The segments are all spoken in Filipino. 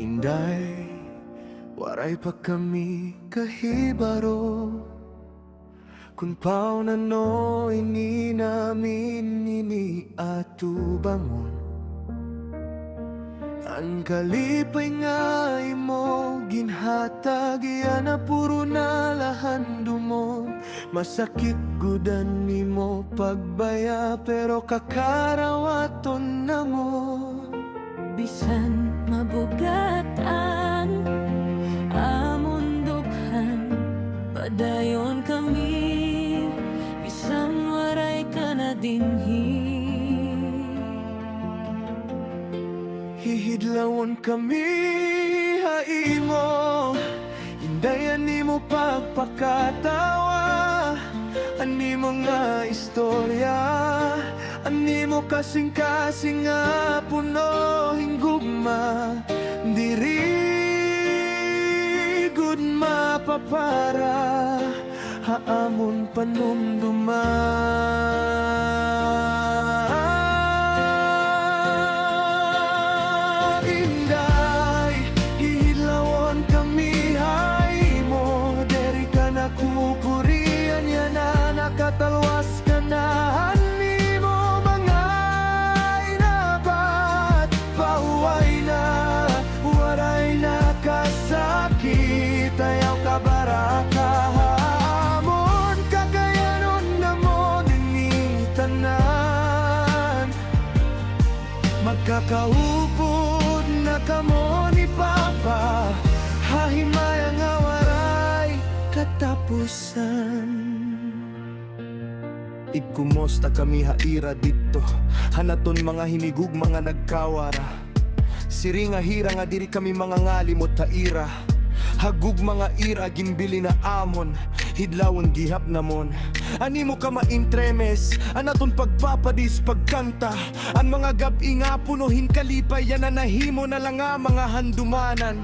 Inday, waray pa kami kahibaro. Kung paunano ini namin ini atubangon. Ang kalipay nga imo ginhatag iyan na puro na lahando mo. Masakit gudan nimo pagbaya pero kakarawaton na mo. Bisan mabugatan amon dughan padayon kami bisan waray ka na dinhi. Hihidlawon kami haimo, indayan nimo pagpakatawa. Ani mga istorya, ani mo kasing-kasing nga puno hinggugma. Diri gud mapapara haamon panumduman. Katalwas ka na animo mga inabat. Pahuway na, waray na kasakit. Ayaw ka baraka hamon, kakayanon na mo dinitanan. Magkakaupod na kamo ni Papa, hahimaya nga waray katapusan. Igkumusta kami haira dito, hanaton mga hinigug mga nagkawara. Siri nga hira nga diri kami mga ngalimot haira. Hagug mga ira ginbili na amon, hidlawon gihap namon. Ani mo ka maintremes, anaton pagpapadis pagkanta. Ang mga gabi nga punuhin kalipay yan na nahimo na lang nga mga handumanan.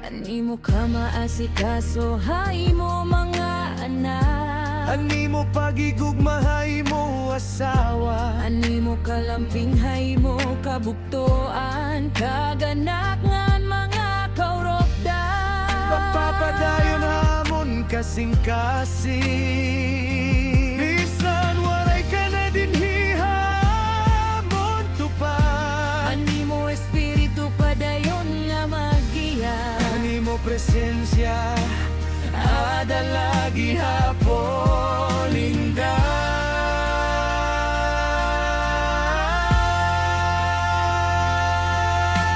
Ani mo ka maasikaso hay mo mga anak. Ani mo pagigugmahay mo asawa. Ani mo kalamping hay mo kabuktoan. Kaganakngan mga kauropdan. Magpapadayon hamon kasing-kasing. Bisan waray ka na dinhi hamon tupan. Ani mo espiritu padayon nga magiya. Ani mo presensya ada lagi hapon linda.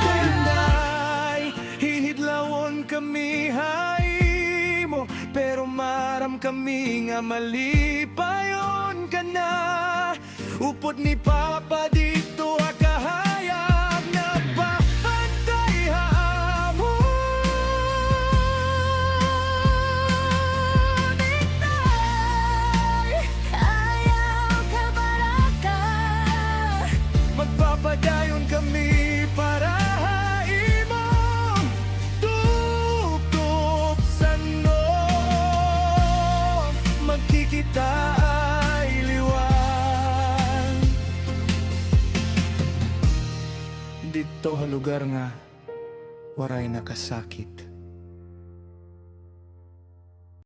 Inday, hihidlawon kami hay mo, pero maram kami nga malipayon ka na. Upod ni Papa dito akahayag na pahantay hamon. Magpapadayon kami para haimo tup-tup sano. Magkikita ay liwan dito ha lugar nga waray nakasakit.